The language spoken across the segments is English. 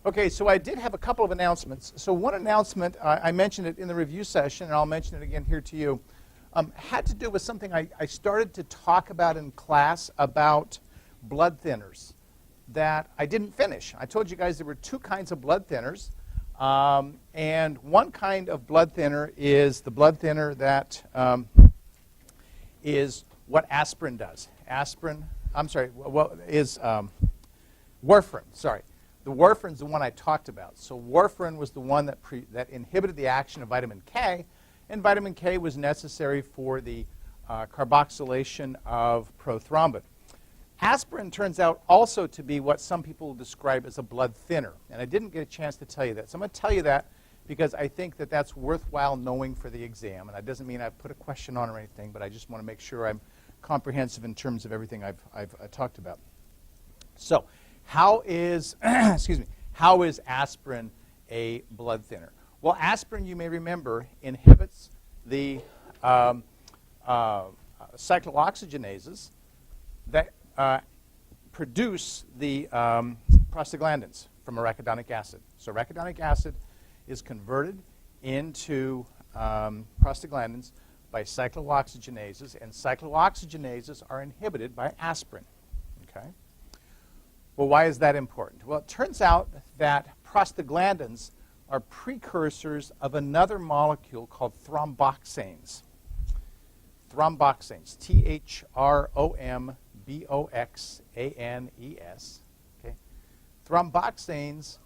Okay, so I did have a couple of announcements. So one announcement, I mentioned it in the review session, and I'll mention it again here to you, had to do with something I started to talk about in class about blood thinners that I didn't finish. I told you guys there were two kinds of blood thinners, and one kind of blood thinner is the blood thinner that is what aspirin does. Warfarin, sorry. The warfarin's the one I talked about. So warfarin was the one that inhibited the action of vitamin K, and vitamin K was necessary for the carboxylation of prothrombin. Aspirin turns out also to be what some people describe as a blood thinner, and I didn't get a chance to tell you that. So I'm going to tell you that because I think that that's worthwhile knowing for the exam, and that doesn't mean I've put a question on or anything, but I just want to make sure I'm comprehensive in terms of everything I've talked about. So how is how is aspirin a blood thinner? Well, aspirin, you may remember, inhibits the cyclooxygenases that produce the prostaglandins from arachidonic acid. So arachidonic acid is converted into prostaglandins by cyclooxygenases, and cyclooxygenases are inhibited by aspirin. Okay. Well, why is that important? Well, it turns out that prostaglandins are precursors of another molecule called thromboxanes. Thromboxanes, Thromboxanes. Okay. Thromboxanes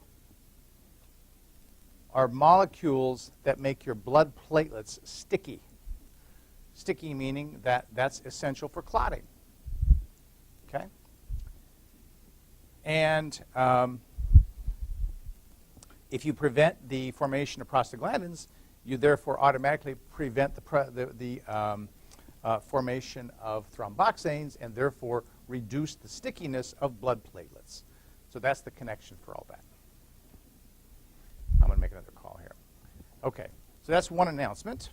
are molecules that make your blood platelets sticky. Sticky meaning that that's essential for clotting. Okay. And if you prevent the formation of prostaglandins, you therefore automatically prevent the formation of thromboxanes and therefore reduce the stickiness of blood platelets. So that's the connection for all that. I'm going to make another call here. Okay, so that's one announcement.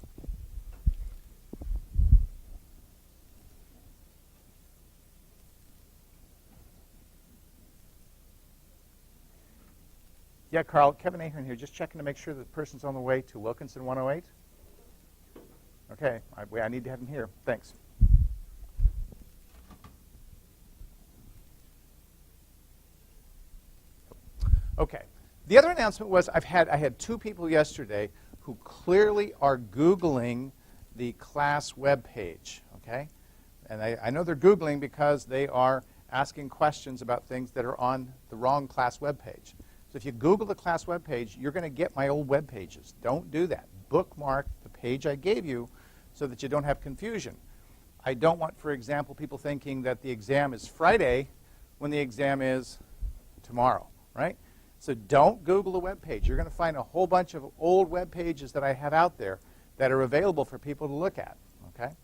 Yeah, Carl, Kevin Ahern here, just checking to make sure that the person's on the way to Wilkinson 108. Okay, I need to have him here. Thanks. Okay. The other announcement was I had two people yesterday who clearly are Googling the class web page. Okay, and I know they're Googling because they are asking questions about things that are on the wrong class web page. So if you Google the class web page, you're going to get my old web pages. Don't do that. Bookmark the page I gave you so that you don't have confusion. I don't want, for example, people thinking that the exam is Friday when the exam is tomorrow, right? So don't Google the web page. You're going to find a whole bunch of old web pages that I have out there that are available for people to look at, okay?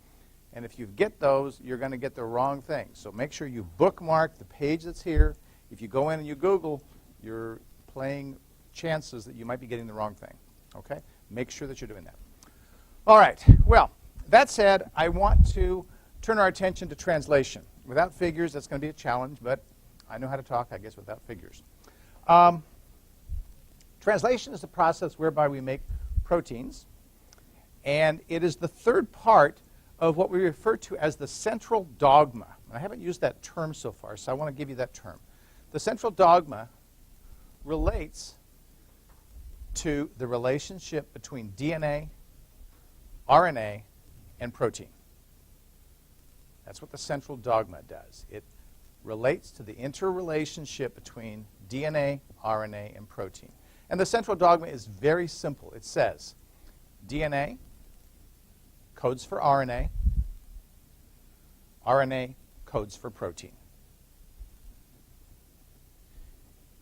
And if you get those, you're going to get the wrong thing. So make sure you bookmark the page that's here. If you go in and you Google, you're playing chances that you might be getting the wrong thing, okay? Make sure that you're doing that. All right, well, that said, I want to turn our attention to translation. Without figures, that's going to be a challenge, but I know how to talk, I guess, without figures. Translation is the process whereby we make proteins, and it is the third part of what we refer to as the central dogma. I haven't used that term so far, so I want to give you that term. The central dogma relates to the relationship between DNA, RNA, and protein. That's what the central dogma does. It relates to the interrelationship between DNA, RNA, and protein. And the central dogma is very simple. It says DNA codes for RNA, RNA codes for protein.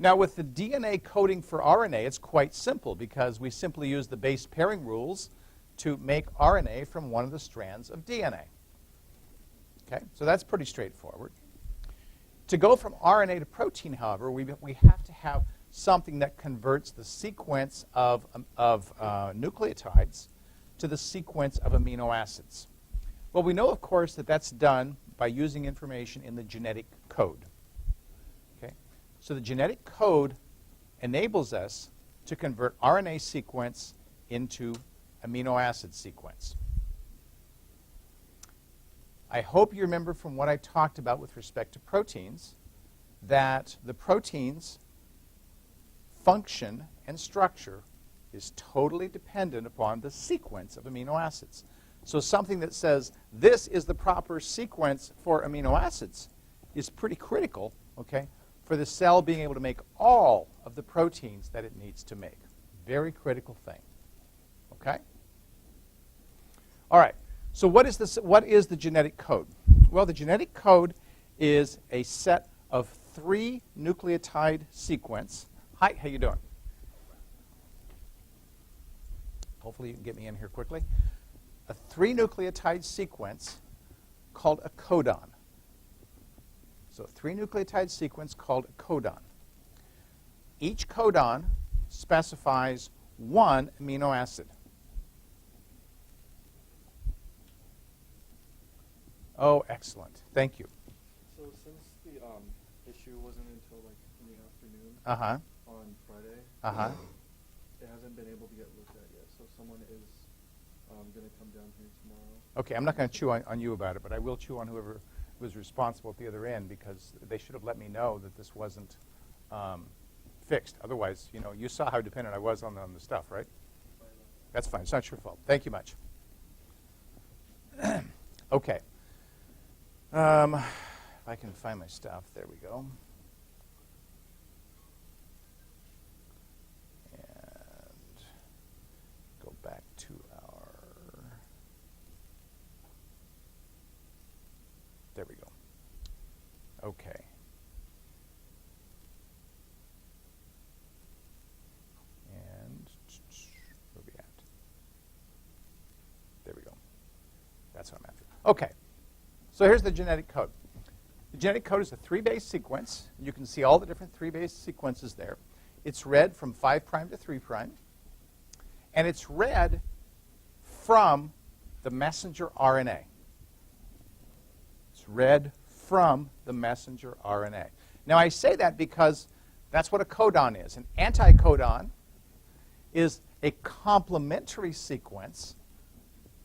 Now, with the DNA coding for RNA, it's quite simple because we simply use the base pairing rules to make RNA from one of the strands of DNA. Okay, so that's pretty straightforward. To go from RNA to protein, however, we have to have something that converts the sequence of nucleotides to the sequence of amino acids. Well, we know, of course, that that's done by using information in the genetic code. Okay, so the genetic code enables us to convert RNA sequence into amino acid sequence. I hope you remember from what I talked about with respect to proteins that the protein's function and structure is totally dependent upon the sequence of amino acids. So something that says this is the proper sequence for amino acids is pretty critical, okay, for the cell being able to make all of the proteins that it needs to make. Very critical thing, okay? All right, so what is the genetic code? Well, the genetic code is a set of 3 nucleotide sequence. Hi, how you doing? Hopefully you can get me in here quickly. A 3 nucleotide sequence called a codon. So 3 nucleotide sequence called a codon. Each codon specifies 1 amino acid. Oh, excellent. Thank you. So since the issue wasn't until like in the afternoon on Friday, it hasn't been able to get looked at yet. So someone is going to come down here tomorrow. Okay, I'm not going to chew on you about it, but I will chew on whoever was responsible at the other end, because they should have let me know that this wasn't fixed. Otherwise, you know, you saw how dependent I was on the stuff, right? That's fine. It's not your fault. Thank you much. Okay. If I can find my stuff, there we go. And go back to our, there we go. Okay. And where are we at? There we go. That's what I'm after. Okay. So here's the genetic code. The genetic code is a 3-base sequence. You can see all the different 3-base sequences there. It's read from 5' to 3'. And it's read from the messenger RNA. It's read from the messenger RNA. Now, I say that because that's what a codon is. An anticodon is a complementary sequence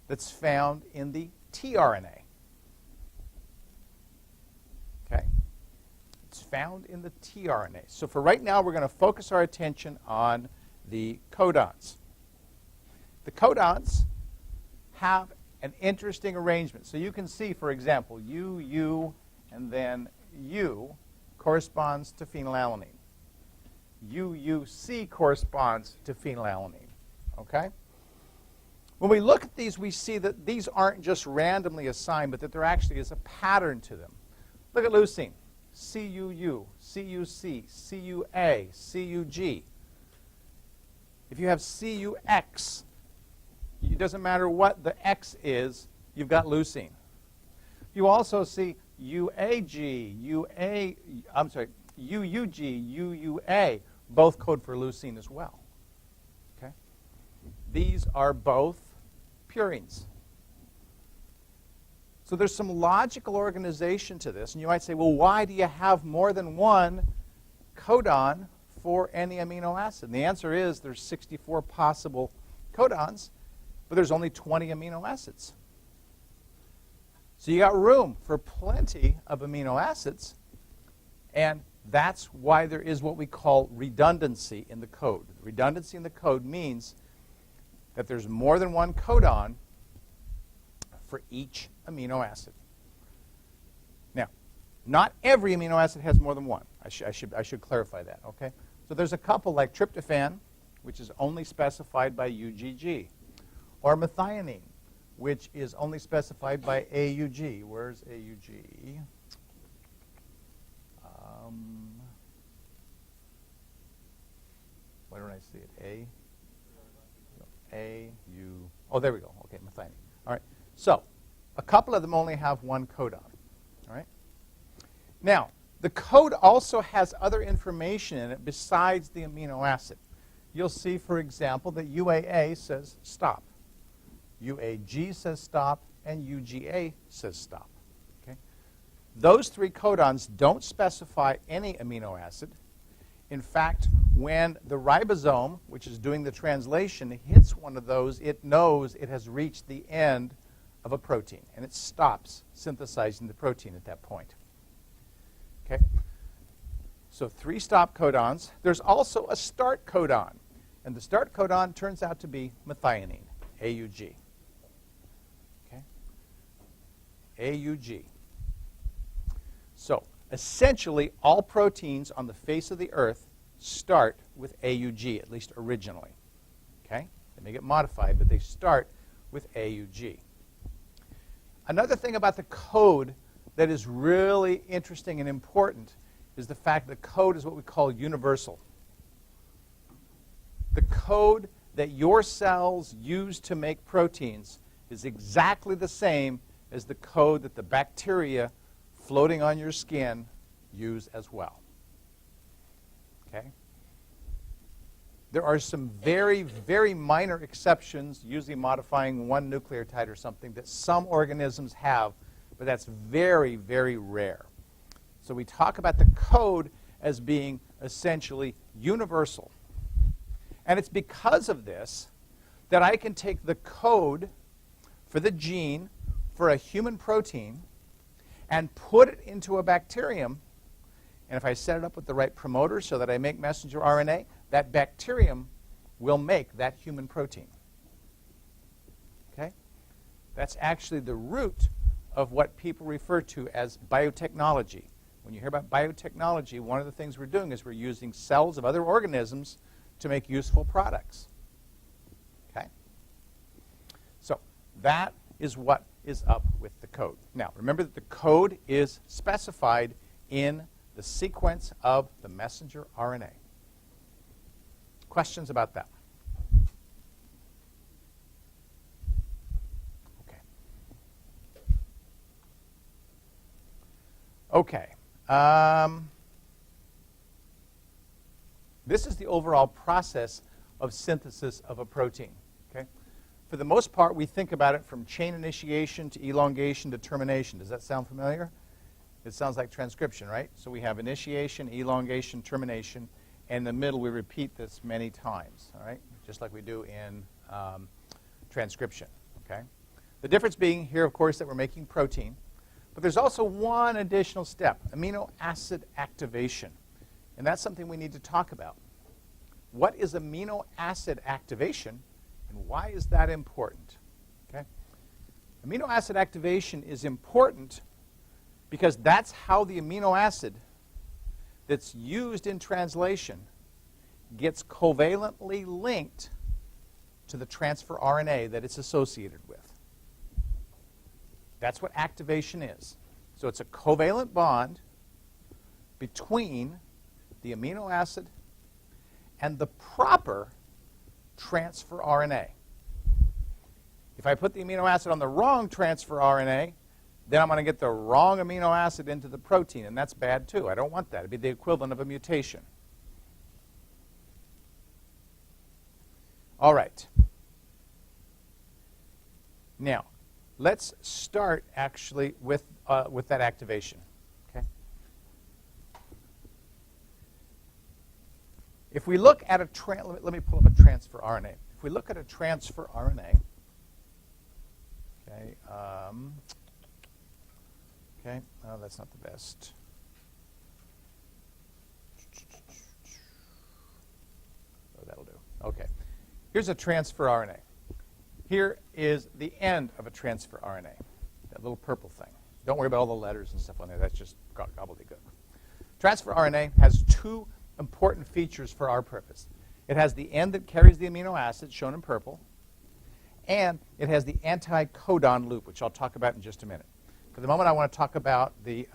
that's found in the tRNA. Okay? It's found in the tRNA. So for right now, we're going to focus our attention on the codons. The codons have an interesting arrangement. So you can see, for example, U, and then U corresponds to phenylalanine. UUC corresponds to phenylalanine. Okay? When we look at these, we see that these aren't just randomly assigned, but that there actually is a pattern to them. Look at leucine. CUU, CUC, CUA, CUG. If you have CUX, it doesn't matter what the X is, you've got leucine. You also see UUG, UUA, both code for leucine as well. Okay? These are both purines. So there's some logical organization to this. And you might say, well, why do you have more than one codon for any amino acid? And the answer is there's 64 possible codons, but there's only 20 amino acids. So you got room for plenty of amino acids, and that's why there is what we call redundancy in the code. Redundancy in the code means that there's more than one codon for each amino acid. Now, not every amino acid has more than one. I should clarify that, okay? So there's a couple like tryptophan, which is only specified by UGG, or methionine, which is only specified by AUG. Where's AUG? Why don't I see it? A-U. Oh, there we go. Okay, methionine. All right. So a couple of them only have one codon. All right. Now, the code also has other information in it besides the amino acid. You'll see, for example, that UAA says stop. UAG says stop, and UGA says stop. Okay? Those 3 codons don't specify any amino acid, In fact, when the ribosome, which is doing the translation, hits one of those, it knows it has reached the end of a protein, and it stops synthesizing the protein at that point. Okay? So 3 stop codons. There's also a start codon, and the start codon turns out to be methionine, AUG. Okay? AUG. So essentially, all proteins on the face of the Earth start with AUG, at least originally. Okay? They may get modified, but they start with AUG. Another thing about the code that is really interesting and important is the fact that code is what we call universal. The code that your cells use to make proteins is exactly the same as the code that the bacteria floating on your skin use as well. Okay? There are some very, very minor exceptions, usually modifying one nucleotide or something, that some organisms have, but that's very, very rare. So we talk about the code as being essentially universal. And it's because of this that I can take the code for the gene for a human protein and put it into a bacterium. And if I set it up with the right promoter so that I make messenger RNA, that bacterium will make that human protein. Okay? That's actually the root of what people refer to as biotechnology. When you hear about biotechnology, one of the things we're doing is we're using cells of other organisms to make useful products. Okay? So that is what is up with the code. Now, remember that the code is specified in the sequence of the messenger RNA. Questions about that? Okay. Okay. This is the overall process of synthesis of a protein. Okay? For the most part, we think about it from chain initiation to elongation to termination. Does that sound familiar? It sounds like transcription, right? So we have initiation, elongation, termination, and in the middle we repeat this many times, all right? Just like we do in transcription, okay? The difference being here, of course, that we're making protein. But there's also one additional step, amino acid activation. And that's something we need to talk about. What is amino acid activation, and why is that important? Okay? Amino acid activation is important because that's how the amino acid that's used in translation gets covalently linked to the transfer RNA that it's associated with. That's what activation is. So it's a covalent bond between the amino acid and the proper transfer RNA. If I put the amino acid on the wrong transfer RNA, then I'm going to get the wrong amino acid into the protein, and that's bad too. I don't want that. It'd be the equivalent of a mutation. All right. Now, let's start actually with that activation. Okay. If we look at a let me pull up a transfer RNA. If we look at a transfer RNA, okay. Okay, oh, that's not the best. Oh, that'll do. Okay. Here's a transfer RNA. Here is the end of a transfer RNA, that little purple thing. Don't worry about all the letters and stuff on there. That's just gobbledygook. Transfer RNA has two important features for our purpose. It has the end that carries the amino acid, shown in purple, and it has the anti-codon loop, which I'll talk about in just a minute. For the moment, I want to talk about the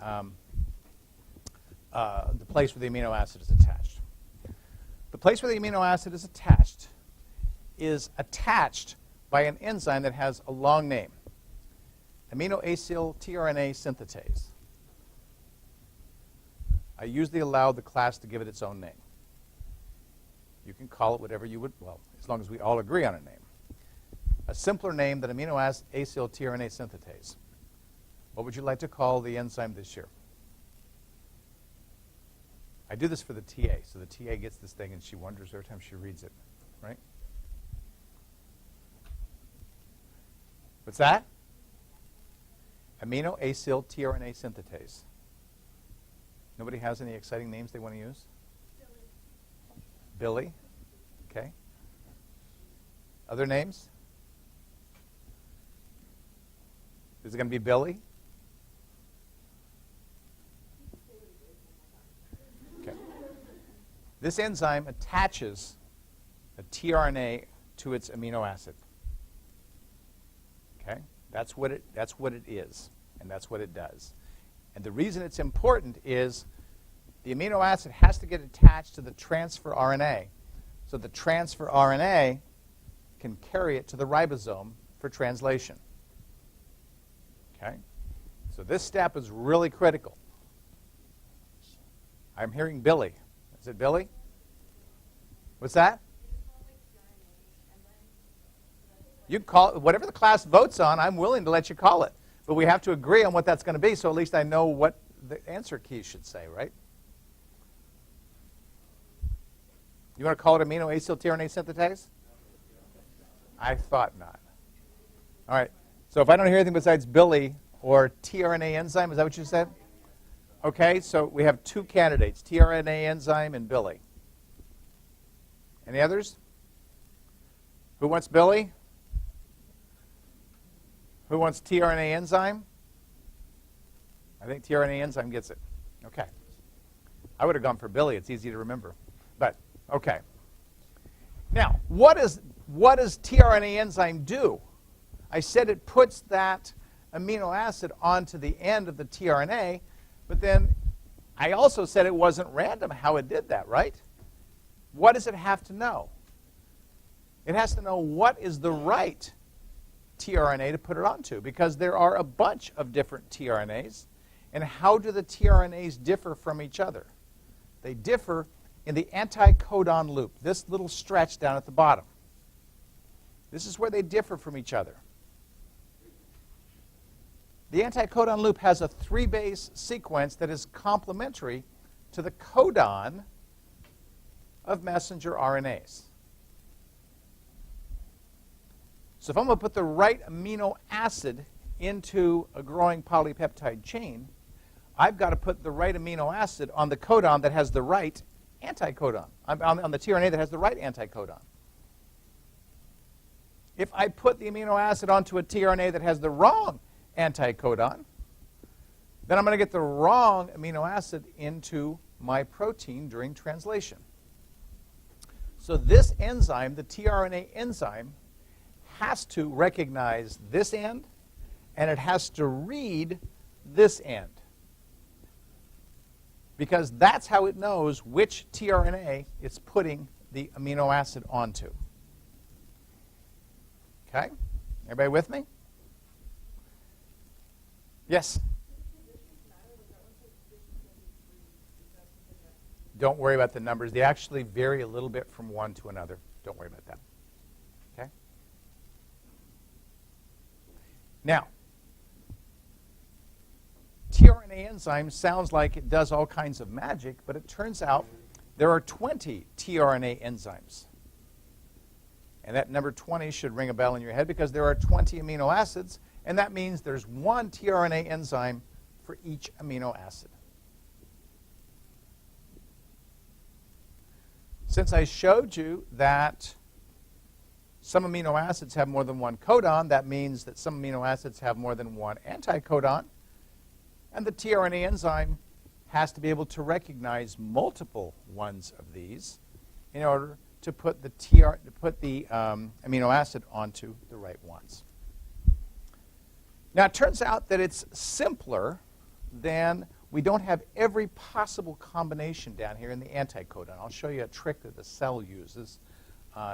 place where the amino acid is attached. The place where the amino acid is attached by an enzyme that has a long name, amino acyl tRNA synthetase. I usually allow the class to give it its own name. You can call it whatever you would, well, as long as we all agree on a name. A simpler name than amino acyl tRNA synthetase. What would you like to call the enzyme this year? I do this for the TA, so the TA gets this thing and she wonders every time she reads it, right? What's that? Amino acyl tRNA synthetase. Nobody has any exciting names they want to use? Billy. Okay. Other names? Is it going to be Billy? Okay. This enzyme attaches a tRNA to its amino acid. Okay? That's what it is, and that's what it does. And the reason it's important is the amino acid has to get attached to the transfer RNA, so the transfer RNA can carry it to the ribosome for translation. Okay? So this step is really critical. I'm hearing Billy. Is it Billy? What's that? You can call it whatever the class votes on. I'm willing to let you call it. But we have to agree on what that's going to be, so at least I know what the answer key should say, right? You want to call it amino acyl tRNA synthetase? I thought not. All right. So if I don't hear anything besides Billy or tRNA enzyme, is that what you said? Okay, so we have two candidates, tRNA enzyme and Billy. Any others? Who wants Billy? Who wants tRNA enzyme? I think tRNA enzyme gets it. Okay. I would have gone for Billy. It's easy to remember. But, okay. Now, what does tRNA enzyme do? I said it puts that amino acid onto the end of the tRNA, but then I also said it wasn't random how it did that, right? What does it have to know? It has to know what is the right tRNA to put it onto, because there are a bunch of different tRNAs. And how do the tRNAs differ from each other? They differ in the anti-codon loop, this little stretch down at the bottom. This is where they differ from each other. The anti-codon loop has a 3-base sequence that is complementary to the codon of messenger RNAs. So if I'm going to put the right amino acid into a growing polypeptide chain, I've got to put the right amino acid on the codon that has the right anticodon, on the tRNA that has the right anticodon. If I put the amino acid onto a tRNA that has the wrong anticodon, then I'm going to get the wrong amino acid into my protein during translation. So this enzyme, the tRNA enzyme, has to recognize this end, and it has to read this end, because that's how it knows which tRNA it's putting the amino acid onto. Okay? Everybody with me? Yes? Don't worry about the numbers. They actually vary a little bit from one to another. Don't worry about that. Okay? Now, tRNA enzyme sounds like it does all kinds of magic, but it turns out there are 20 tRNA enzymes. And that number 20 should ring a bell in your head, because there are 20 amino acids, and that means there's one tRNA enzyme for each amino acid. Since I showed you that some amino acids have more than one codon, that means that some amino acids have more than one anticodon, and the tRNA enzyme has to be able to recognize multiple ones of these in order to put the amino acid onto the right ones. Now, it turns out that it's simpler than we don't have every possible combination down here in the anticodon. I'll show you a trick that the cell uses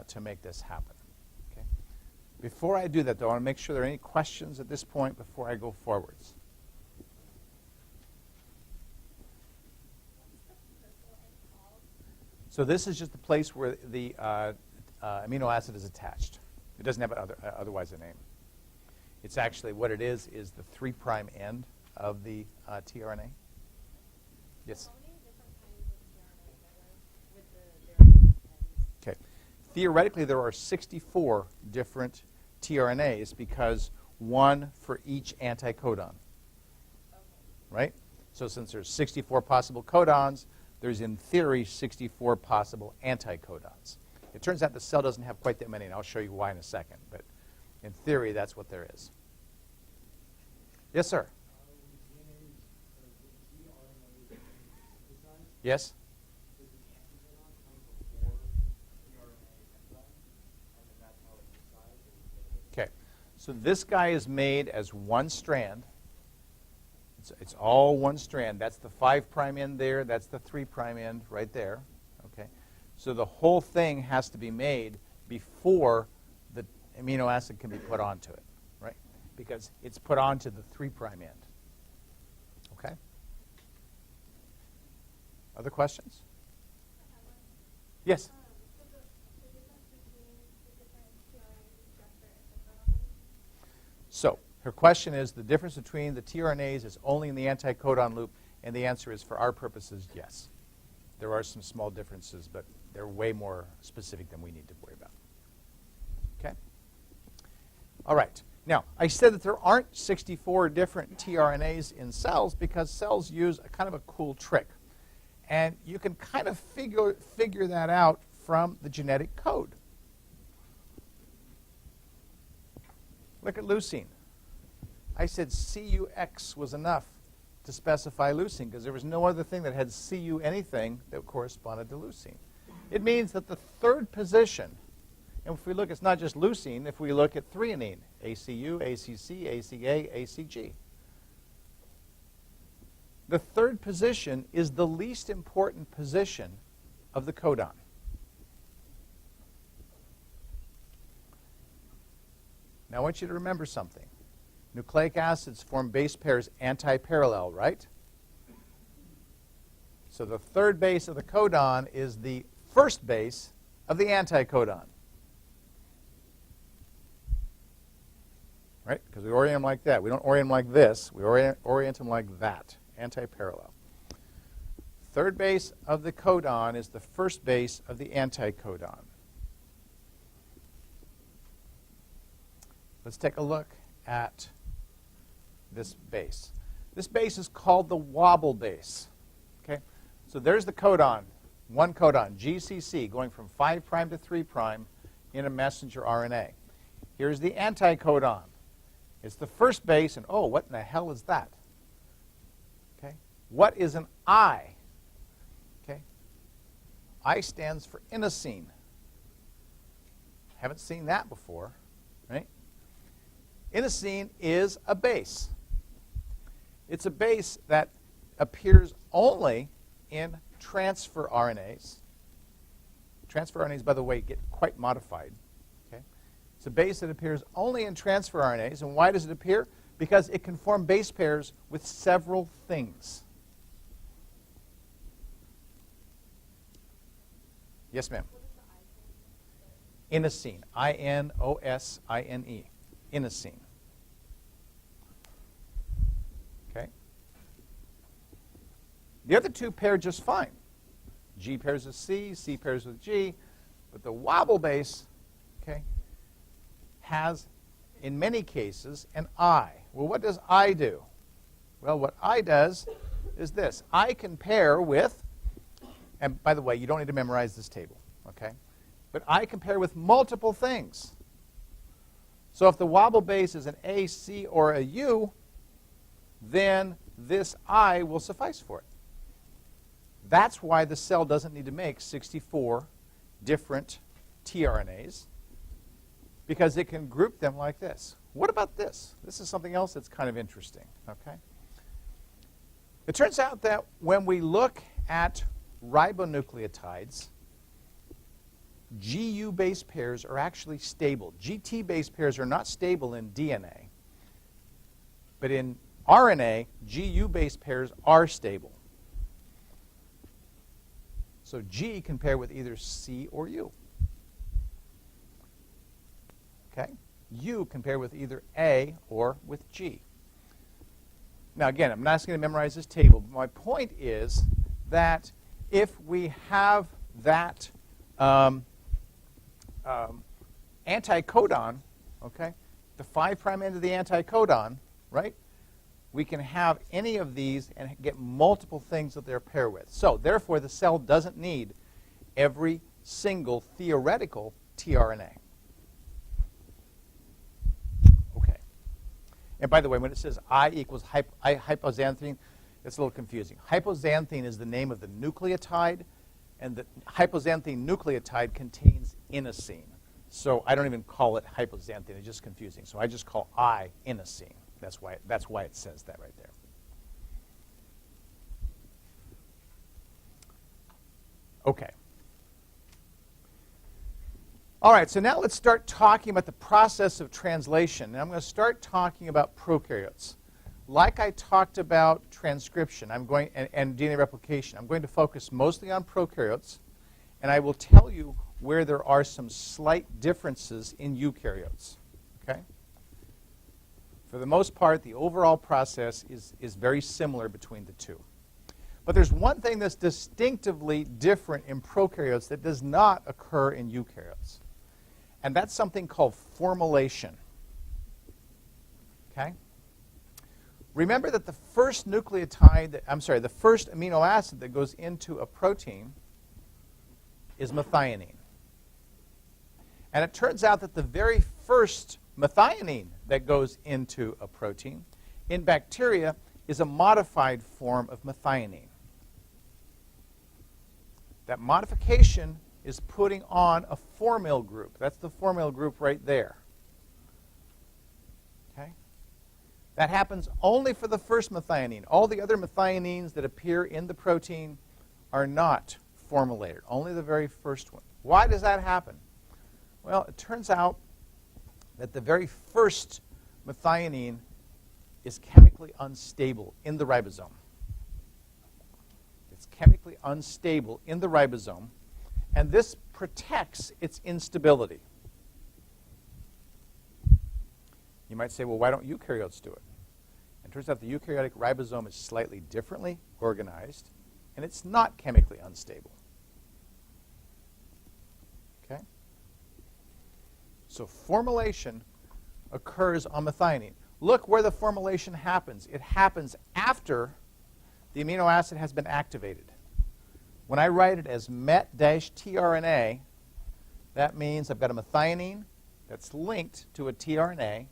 to make this happen. Okay? Before I do that, though, I want to make sure there are any questions at this point before I go forwards. So this is just the place where the amino acid is attached. It doesn't have otherwise a name. It's actually, what it is the 3' end of the tRNA. Yes? How many different kinds of tRNA theoretically, there are 64 different tRNAs because one for each anticodon. Right? So since there's 64 possible codons, there's in theory 64 possible anticodons. It turns out the cell doesn't have quite that many, and I'll show you why in a second. But in theory, that's what there is. Yes, sir? Yes? Okay. So this guy is made as one strand. It's all one strand. That's the 5' end there. That's the 3' end right there. Okay. So the whole thing has to be made before the amino acid can be put onto it, right? Because it's put onto the 3' end. Okay. Other questions? Yes. So her question is, the difference between the tRNAs is only in the anticodon loop, and the answer is, for our purposes, yes. There are some small differences, but they're way more specific than we need to worry about. Okay? All right. Now, I said that there aren't 64 different tRNAs in cells because cells use a kind of a cool trick. And you can kind of figure that out from the genetic code. Look at leucine. I said CUX was enough to specify leucine because there was no other thing that had CU anything that corresponded to leucine. It means that the third position, and if we look, it's not just leucine, if we look at threonine, ACU, ACC, ACA, ACG. The third position is the least important position of the codon. Now I want you to remember something. Nucleic acids form base pairs anti-parallel, right? So the third base of the codon is the first base of the anticodon. Right? Because we orient them like that. We don't orient them like this. We orient them like that, anti-parallel. Third base of the codon is the first base of the anticodon. Let's take a look at this base. This base is called the Wobble Bass. Okay? So there's the codon, one codon, GCC, going from 5' to 3' in a messenger RNA. Here's the anticodon. It's the first base, and oh, what in the hell is that? Okay? What is an I? Okay? I stands for inosine. Haven't seen that before, right? Inosine is a base. It's a base that appears only in transfer RNAs. Transfer RNAs, by the way, get quite modified. Okay? It's a base that appears only in transfer RNAs. And why does it appear? Because it can form base pairs with several things. Yes, ma'am. Inosine. I-N-O-S-I-N-E. Inosine. Okay? The other two pair just fine. G pairs with C, C pairs with G. But the Wobble Bass, okay, has, in many cases, an I. Well, what does I do? Well, what I does is this. I can pair with, and by the way, you don't need to memorize this table, okay? But I can pair with multiple things. So if the Wobble Bass is an A, C, or a U, then this I will suffice for it. That's why the cell doesn't need to make 64 different tRNAs, because it can group them like this. What about this? This is something else that's kind of interesting. Okay? It turns out that when we look at ribonucleotides, GU base pairs are actually stable. GT base pairs are not stable in DNA. But in RNA, GU base pairs are stable. So G can pair with either C or U. Okay? U can pair with either A or with G. Now again, I'm not asking you to memorize this table, but my point is that if we have that anticodon, okay, the 5' end of the anticodon, right? We can have any of these and get multiple things that they're paired with. So therefore, the cell doesn't need every single theoretical tRNA. Okay. And by the way, when it says I equals hypoxanthine, it's a little confusing. Hypoxanthine is the name of the nucleotide, and the hypoxanthine nucleotide contains inosine. So I don't even call it hypoxanthine. It's just confusing. So I just call I inosine. That's why it says that right there. Okay. All right, so now let's start talking about the process of translation. And I'm going to start talking about prokaryotes. Like I talked about transcription and DNA replication, I'm going to focus mostly on prokaryotes, and I will tell you where there are some slight differences in eukaryotes. Okay? For the most part, the overall process is very similar between the two. But there's one thing that's distinctively different in prokaryotes that does not occur in eukaryotes. And that's something called formylation. Okay? Remember that the first nucleotide, the first amino acid that goes into a protein is methionine. And it turns out that the very first methionine that goes into a protein in bacteria is a modified form of methionine. That modification is putting on a formyl group. That's the formyl group right there. Okay? That happens only for the first methionine. All the other methionines that appear in the protein are not formulated, only the very first one. Why does that happen? Well, it turns out that the very first methionine is chemically unstable in the ribosome. It's chemically unstable in the ribosome, and this protects its instability. You might say, well, why don't eukaryotes do it? It turns out the eukaryotic ribosome is slightly differently organized, and it's not chemically unstable. Okay? So formylation occurs on methionine. Look where the formylation happens. It happens after the amino acid has been activated. When I write it as met-tRNA, that means I've got a methionine that's linked to a tRNA.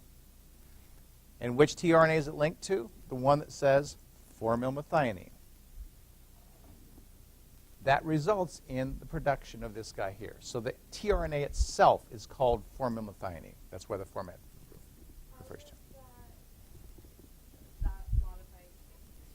And which tRNA is it linked to? The one that says formylmethionine. That results in the production of this guy here. So the tRNA itself is called formylmethionine. That's where the format refers to. That modified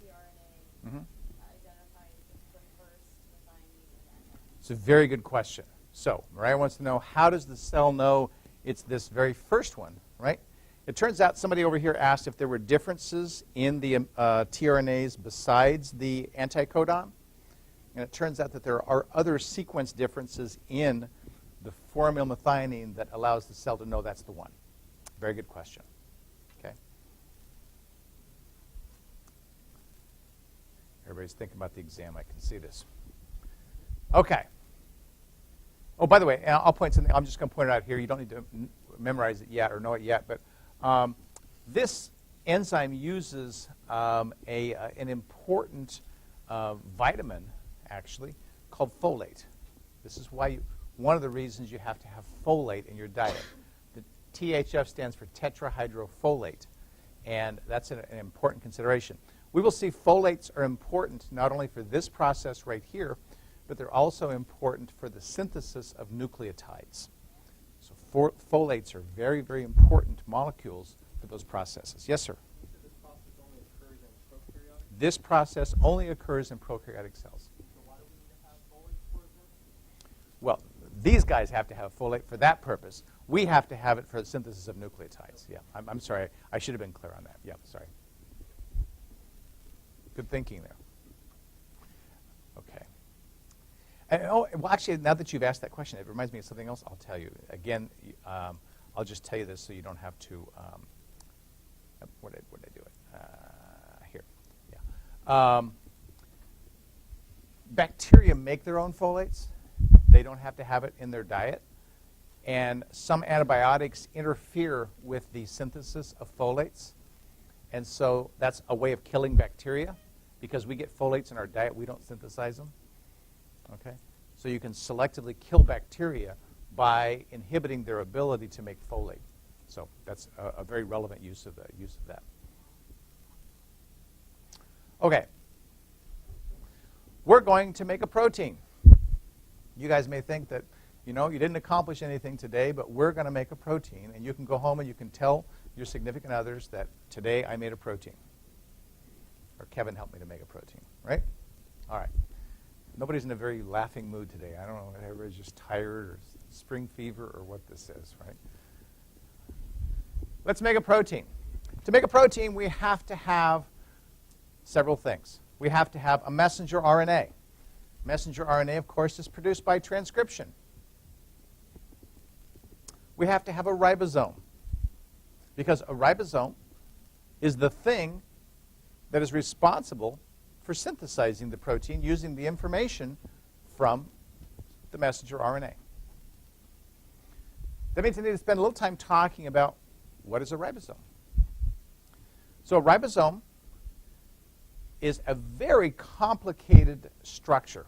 tRNA identifies the first methionine. It's a very good question. So Mariah wants to know, how does the cell know it's this very first one, right? It turns out somebody over here asked if there were differences in the tRNAs besides the anticodon. And it turns out that there are other sequence differences in the formylmethionine that allows the cell to know that's the one. Very good question. Okay. Everybody's thinking about the exam. I can see this. Okay. Oh, by the way, I'll point something. I'm just going to point it out here. You don't need to memorize it yet or know it yet, but this enzyme uses an important vitamin, actually, called folate. This is why one of the reasons you have to have folate in your diet. The THF stands for tetrahydrofolate, and that's an important consideration. We will see folates are important not only for this process right here, but they're also important for the synthesis of nucleotides. So folates are very, very important molecules for those processes. Yes, sir? You said this process only occurs in prokaryotic? This process only occurs in prokaryotic cells. So why do we need to have folate for example? Well, these guys have to have folate for that purpose. We have to have it for the synthesis of nucleotides. Yeah, I'm sorry. I should have been clear on that. Yeah, sorry. Good thinking there. Okay. And, oh, well, actually, now that you've asked that question, it reminds me of something else I'll tell you. Again, I'll just tell you this so you don't have to. Where did I do it? Here. Yeah. Bacteria make their own folates. They don't have to have it in their diet. And some antibiotics interfere with the synthesis of folates. And so that's a way of killing bacteria. Because we get folates in our diet, we don't synthesize them. Okay? So you can selectively kill bacteria by inhibiting their ability to make folate. So that's a very relevant use of that. Okay. We're going to make a protein. You guys may think that, you didn't accomplish anything today, but we're going to make a protein. And you can go home and you can tell your significant others that today I made a protein. Or Kevin helped me to make a protein, right? All right. Nobody's in a very laughing mood today. I don't know if everybody's just tired or spring fever or what this is, right? Let's make a protein. To make a protein, we have to have several things. We have to have a messenger RNA. Messenger RNA, of course, is produced by transcription. We have to have a ribosome, because a ribosome is the thing that is responsible for synthesizing the protein using the information from the messenger RNA. That means I need to spend a little time talking about what is a ribosome. So a ribosome is a very complicated structure.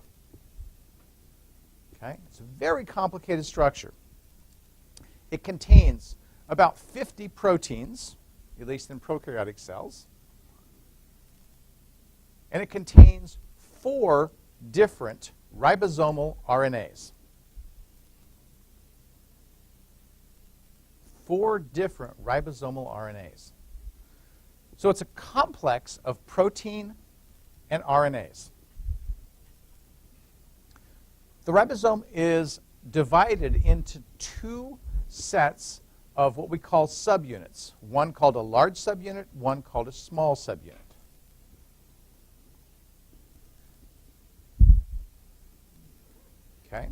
Okay? It's a very complicated structure. It contains about 50 proteins, at least in prokaryotic cells. And it contains 4 different ribosomal RNAs. 4 different ribosomal RNAs. So it's a complex of protein and RNAs. The ribosome is divided into 2 sets of what we call subunits. One called a large subunit, one called a small subunit. Okay?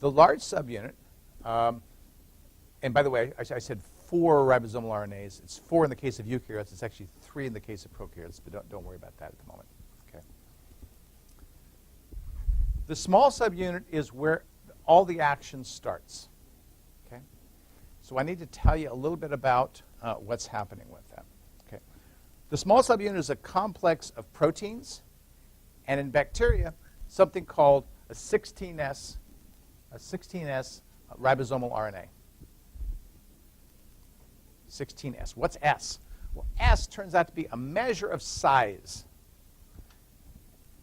The large subunit, and by the way, I said 4 ribosomal RNAs. It's 4 in the case of eukaryotes. It's actually 3 in the case of prokaryotes, but don't worry about that at the moment. Okay. The small subunit is where all the action starts. Okay. So I need to tell you a little bit about what's happening with that. Okay. The small subunit is a complex of proteins, and in bacteria, something called a 16S ribosomal RNA. 16S. What's S? Well, S turns out to be a measure of size.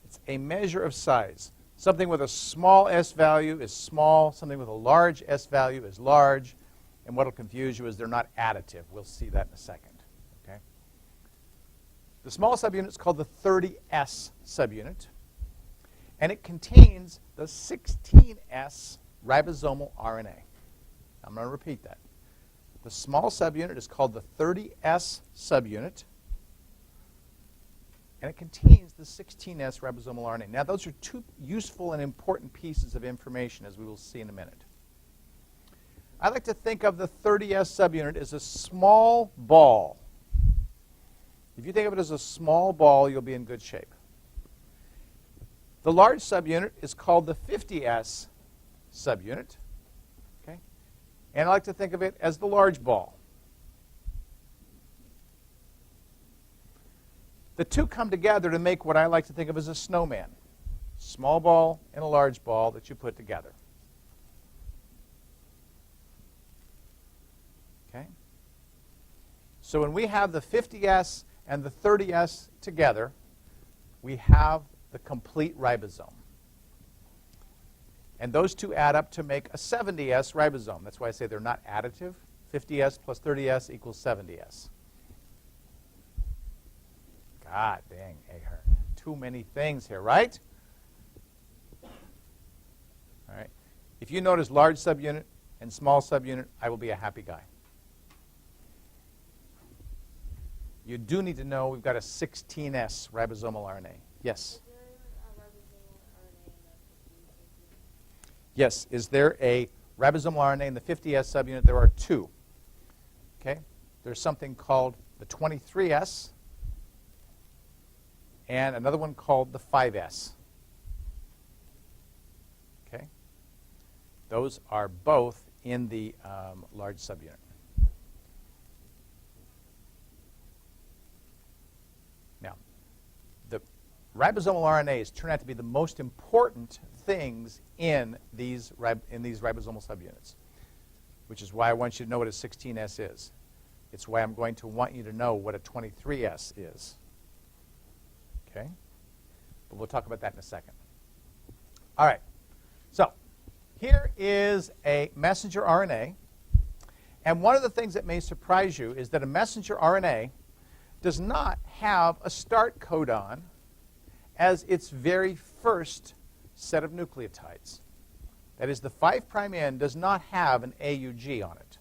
It's a measure of size. Something with a small S value is small. Something with a large S value is large. And what will confuse you is they're not additive. We'll see that in a second. Okay? The small subunit is called the 30S subunit. And it contains the 16S ribosomal RNA. I'm going to repeat that. The small subunit is called the 30S subunit, and it contains the 16S ribosomal RNA. Now, those are 2 useful and important pieces of information, as we will see in a minute. I like to think of the 30S subunit as a small ball. If you think of it as a small ball, you'll be in good shape. The large subunit is called the 50S subunit. Okay? And I like to think of it as the large ball. The 2 come together to make what I like to think of as a snowman. Small ball and a large ball that you put together. Okay? So when we have the 50S and the 30S together, we have the complete ribosome. And those 2 add up to make a 70S ribosome. That's why I say they're not additive. 50S plus 30S equals 70S. God dang, Ahern. Too many things here, right? All right. If you notice large subunit and small subunit, I will be a happy guy. You do need to know we've got a 16S ribosomal RNA. Yes? Yes. Is there a ribosomal RNA in the 50S subunit? There are 2. Okay? There's something called the 23S and another one called the 5S. Those are both in the large subunit. Now, the ribosomal RNAs turn out to be the most important things in these ribosomal subunits, which is why I want you to know what a 16S is. It's why I'm going to want you to know what a 23S is. Okay? But we'll talk about that in a second. All right. So here is a messenger RNA. And one of the things that may surprise you is that a messenger RNA does not have a start codon as its very first set of nucleotides. That is, the 5' end does not have an AUG on it.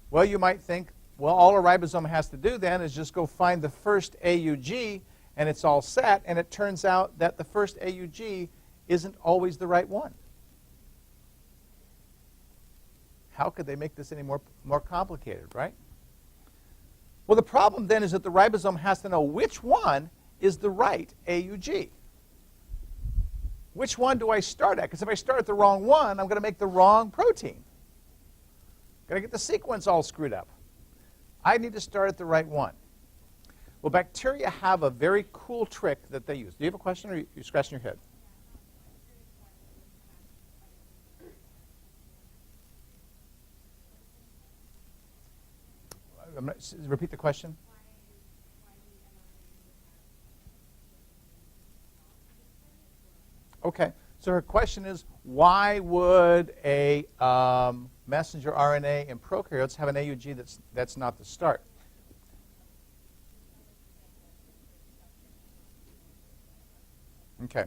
Well, you might think, well, all a ribosome has to do then is just go find the first AUG, and it's all set. And it turns out that the first AUG isn't always the right one. How could they make this any more complicated, right? Well, the problem then is that the ribosome has to know which one is the right AUG. Which one do I start at? Because if I start at the wrong one, I'm going to make the wrong protein. I'm going to get the sequence all screwed up. I need to start at the right one. Well, bacteria have a very cool trick that they use. Do you have a question, or are you scratching your head? Repeat the question. Okay, so her question is, why would a messenger RNA in prokaryotes have an AUG that's not the start? Okay,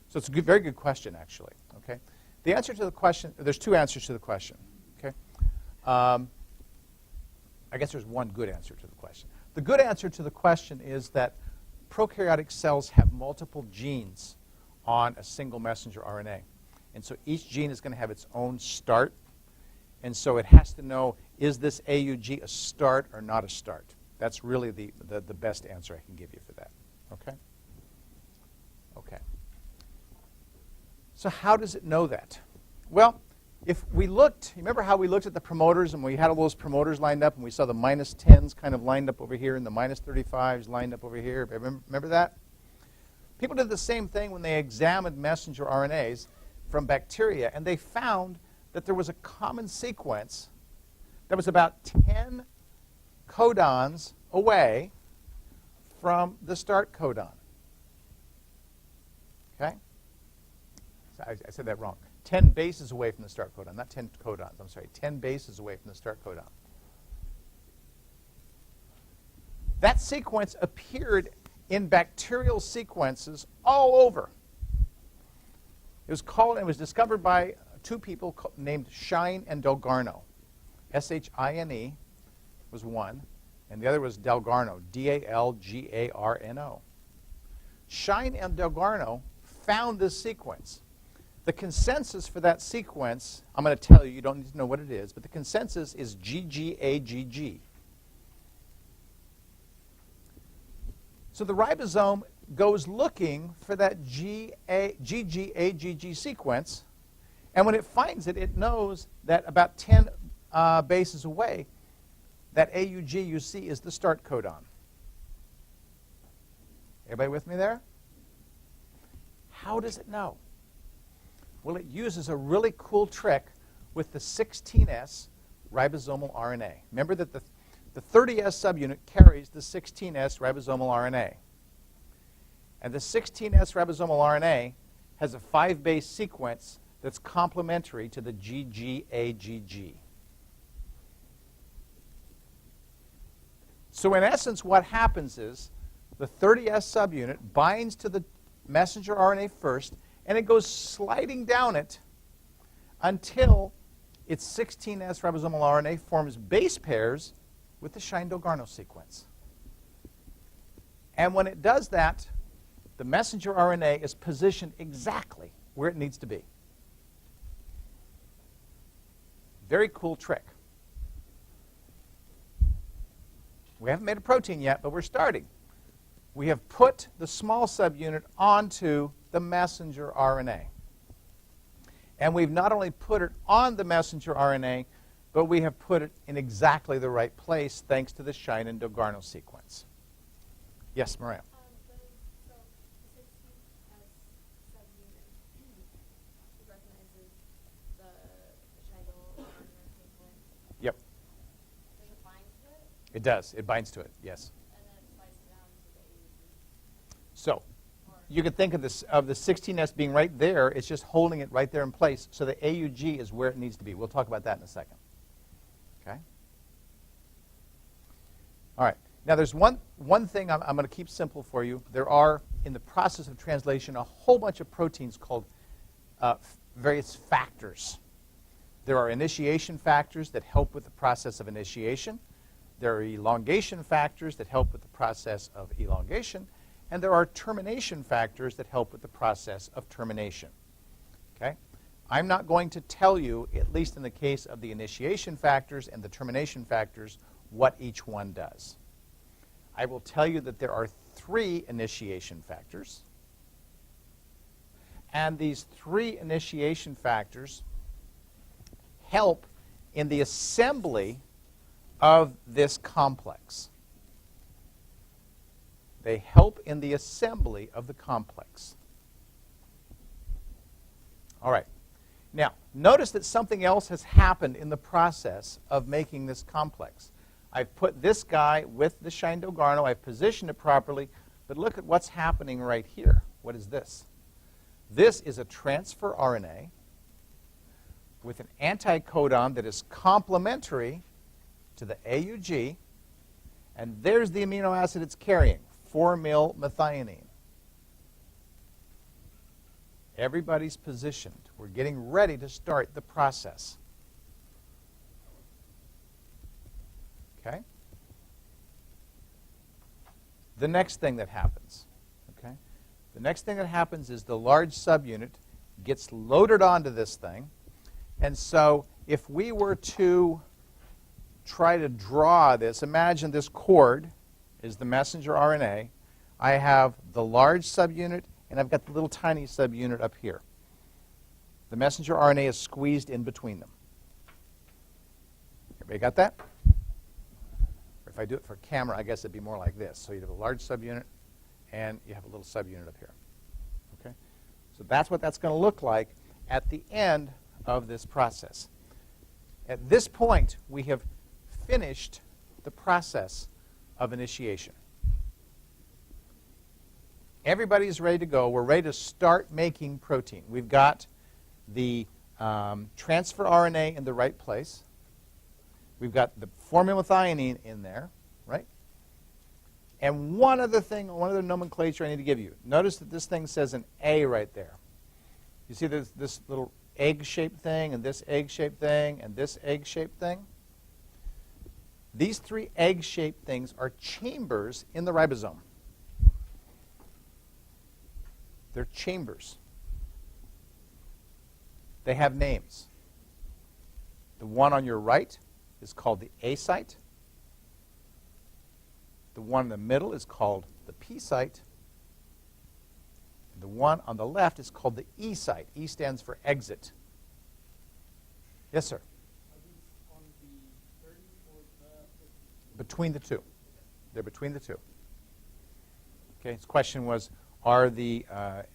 so it's a very good question, actually. Okay, the answer to the question, there's two answers to the question. Okay, I guess there's one good answer to the question. The good answer to the question is that prokaryotic cells have multiple genes on a single messenger RNA. And so each gene is going to have its own start. And so it has to know, is this AUG a start or not a start? That's really the best answer I can give you for that. Okay? Okay. So how does it know that? Well, if we looked, remember how we looked at the promoters and we had all those promoters lined up and we saw the -10s kind of lined up over here and the -35s lined up over here? Remember that? People did the same thing when they examined messenger RNAs from bacteria, and they found that there was a common sequence that was about 10 codons away from the start codon. Okay? So I said that wrong. 10 bases away from the start codon, not 10 codons. I'm sorry, 10 bases away from the start codon. That sequence appeared in bacterial sequences all over. It was discovered by two people named Shine and Delgarno. S-H-I-N-E was one, and the other was Delgarno, D-A-L-G-A-R-N-O. Shine and Delgarno found this sequence. The consensus for that sequence, I'm going to tell you, you don't need to know what it is, but the consensus is GGAGG. So the ribosome goes looking for that GGAGG sequence, and when it finds it, it knows that about 10 bases away, that AUG you see is the start codon. Everybody with me there? How does it know? Well, it uses a really cool trick with the 16S ribosomal RNA. Remember that the 30S subunit carries the 16S ribosomal RNA. And the 16S ribosomal RNA has a 5-base sequence that's complementary to the GGAGG. So in essence, what happens is the 30S subunit binds to the messenger RNA first, and it goes sliding down it until its 16S ribosomal RNA forms base pairs with the Shine-Delgarno sequence. And when it does that, the messenger RNA is positioned exactly where it needs to be. Very cool trick. We haven't made a protein yet, but we're starting. we have put the small subunit onto the messenger RNA. And we've not only put it on the messenger RNA, but we have put it in exactly the right place thanks to the Shine-Dogarno sequence. Yes, Maria? So the 60S subunit recognizes the Shine-Dogarno sequence. Yep. Does it bind to it? It does. It binds to it, yes. And then it slices down to the AUG? So you could think of this of the 16S being right there. It's just holding it right there in place. So the AUG is where it needs to be. We'll talk about that in a second. Okay? All right. Now there's one thing I'm going to keep simple for you. There are, in the process of translation, a whole bunch of proteins called various factors. There are initiation factors that help with the process of initiation. There are elongation factors that help with the process of elongation. And there are termination factors that help with the process of termination. Okay? I'm not going to tell you, at least in the case of the initiation factors and the termination factors, what each one does. I will tell you that there are 3 initiation factors. And these 3 initiation factors help in the assembly of this complex. They help in the assembly of the complex. All right. Now, notice that something else has happened in the process of making this complex. I've put this guy with the Shine-Dogarno. I've positioned it properly. But look at what's happening right here. What is this? This is a transfer RNA with an anticodon that is complementary to the AUG. And there's the amino acid it's carrying. 4-methionine. Everybody's positioned. We're getting ready to start the process. Okay? The next thing that happens, okay? The next thing that happens is the large subunit gets loaded onto this thing. And so if we were to try to draw this, imagine this cord is the messenger RNA. I have the large subunit, and I've got the little tiny subunit up here. The messenger RNA is squeezed in between them. Everybody got that? Or if I do it for camera, I guess it'd be more like this. So you'd have a large subunit, and you have a little subunit up here. Okay? So that's what that's going to look like at the end of this process. At this point, we have finished the process of initiation. Everybody's ready to go. We're ready to start making protein. We've got the transfer RNA in the right place. We've got the 4-methionine in there, right? And one other thing, one other nomenclature I need to give you. Notice that this thing says an A right there. You see this little egg-shaped thing, and this egg-shaped thing, and this egg-shaped thing? These 3 egg-shaped things are chambers in the ribosome. They're chambers. They have names. The one on your right is called the A site. The one in the middle is called the P site. And the one on the left is called the E site. E stands for exit. Yes, sir? Between the two. They're between the two. Okay, his question was, are the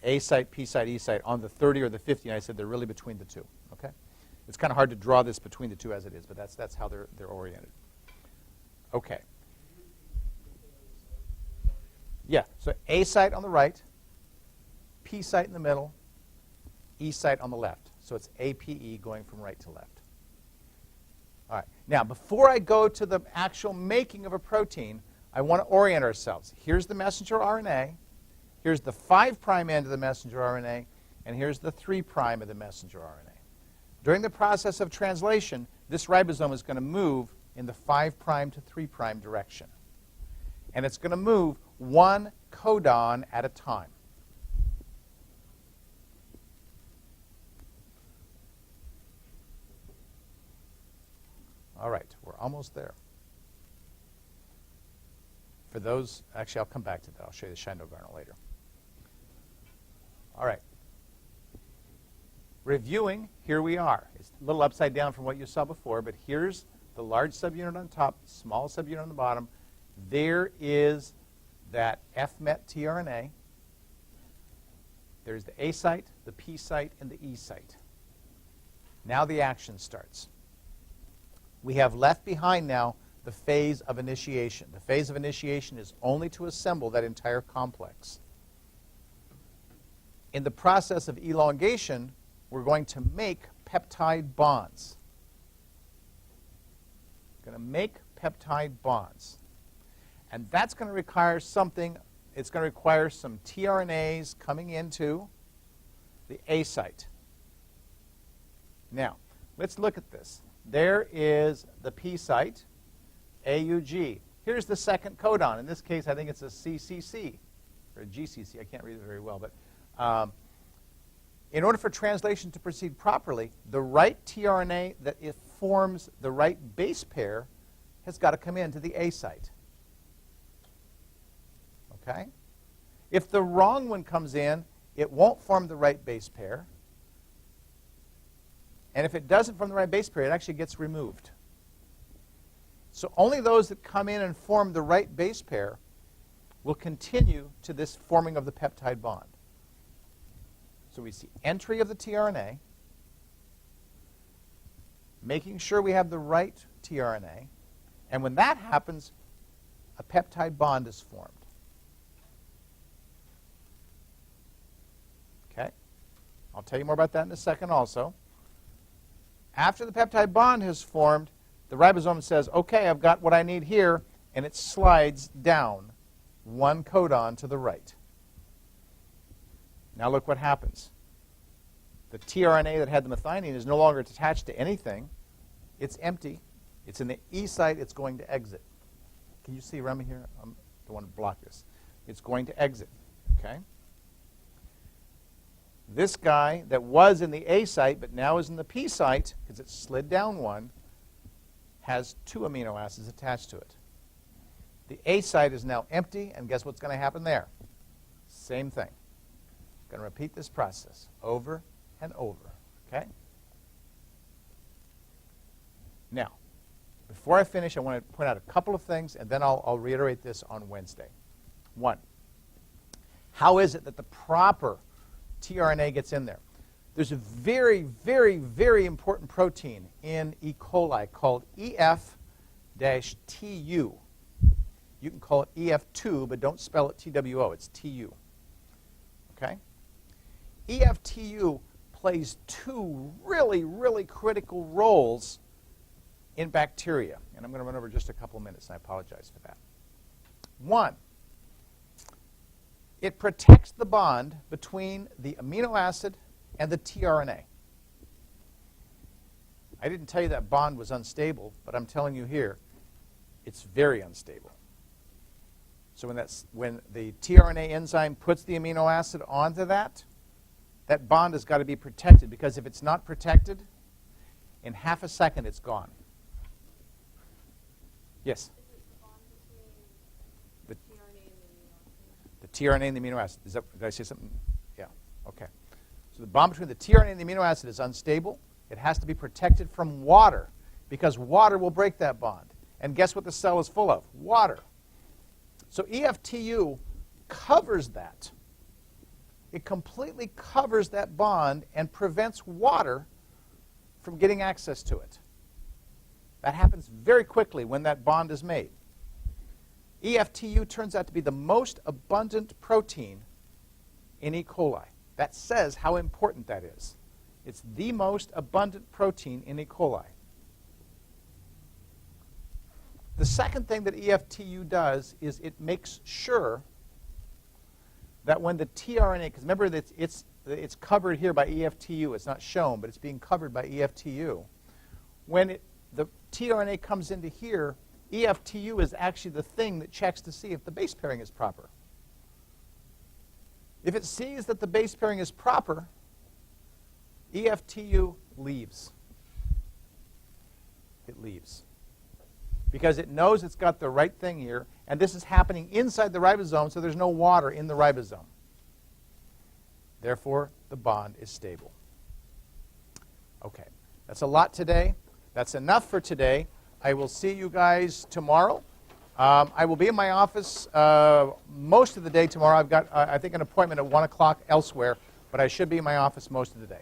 A site, P site, E site on the 30 or the 50? And I said they're really between the two. Okay? It's kind of hard to draw this between the two as it is, but that's how they're oriented. Okay. Yeah, so A site on the right, P site in the middle, E site on the left. So it's APE going from right to left. All right. Now, before I go to the actual making of a protein, I want to orient ourselves. Here's the messenger RNA. Here's the 5' end of the messenger RNA. And here's the 3' of the messenger RNA. During the process of translation, this ribosome is going to move in the 5' to 3' direction. And it's going to move one codon at a time. All right, we're almost there. For those, actually, I'll come back to that. I'll show you the Shindle garnet later. All right. Reviewing, here we are. It's a little upside down from what you saw before, but here's the large subunit on top, small subunit on the bottom. There is that F-met tRNA. There's the A site, the P site, and the E site. Now the action starts. We have left behind now the phase of initiation. The phase of initiation is only to assemble that entire complex. In the process of elongation, we're going to make peptide bonds. Going to make peptide bonds. And that's going to require something. It's going to require some tRNAs coming into the A site. Now, let's look at this. There is the P site, AUG. Here's the second codon. In this case, I think it's a CCC, or a GCC. I can't read it very well. But in order for translation to proceed properly, the right tRNA that it forms the right base pair has got to come into the A site. Okay? If the wrong one comes in, it won't form the right base pair. And if it doesn't form the right base pair, it actually gets removed. So only those that come in and form the right base pair will continue to this forming of the peptide bond. So we see entry of the tRNA, making sure we have the right tRNA, and when that happens, a peptide bond is formed. Okay? I'll tell you more about that in a second also. After the peptide bond has formed, the ribosome says, okay, I've got what I need here, and it slides down one codon to the right. Now look what happens. The tRNA that had the methionine is no longer attached to anything. It's empty. It's in the E site. It's going to exit. Can you see Remy here? I don't want to block this. It's going to exit. Okay? This guy that was in the A site but now is in the P site, because it slid down one, has 2 amino acids attached to it. The A site is now empty, and guess what's going to happen there? Same thing. Going to repeat this process over and over. Okay? Now, before I finish, I want to point out a couple of things, and then I'll reiterate this on Wednesday. One, how is it that the proper tRNA gets in there? There's a very, very, very important protein in E. coli called EF-TU. You can call it EF2, but don't spell it TWO. It's TU. Okay? EF-TU plays 2 really, really critical roles in bacteria. And I'm going to run over just a couple of minutes, and I apologize for that. One, it protects the bond between the amino acid and the tRNA. I didn't tell you that bond was unstable, but I'm telling you here, it's very unstable. So when the tRNA enzyme puts the amino acid onto that bond has got to be protected, because if it's not protected, in half a second it's gone. Yes? The tRNA and the amino acid. Did I say something? Yeah. Okay. So the bond between the tRNA and the amino acid is unstable. It has to be protected from water, because water will break that bond. And guess what the cell is full of? Water. So EF-TU covers that. It completely covers that bond and prevents water from getting access to it. That happens very quickly when that bond is made. EF-TU turns out to be the most abundant protein in E. coli. That says how important that is. It's the most abundant protein in E. coli. The second thing that EF-TU does is it makes sure that when the tRNA, because remember that it's covered here by EF-TU. It's not shown, but it's being covered by EF-TU. When the tRNA comes into here, EF-TU is actually the thing that checks to see if the base pairing is proper. If it sees that the base pairing is proper, EF-TU leaves. It leaves. Because it knows it's got the right thing here, And this is happening inside the ribosome, so there's no water in the ribosome. Therefore, the bond is stable. Okay, that's a lot today. That's enough for today. I will see you guys tomorrow. I will be in my office most of the day tomorrow. I've got, I think, an appointment at 1 o'clock elsewhere, but I should be in my office most of the day.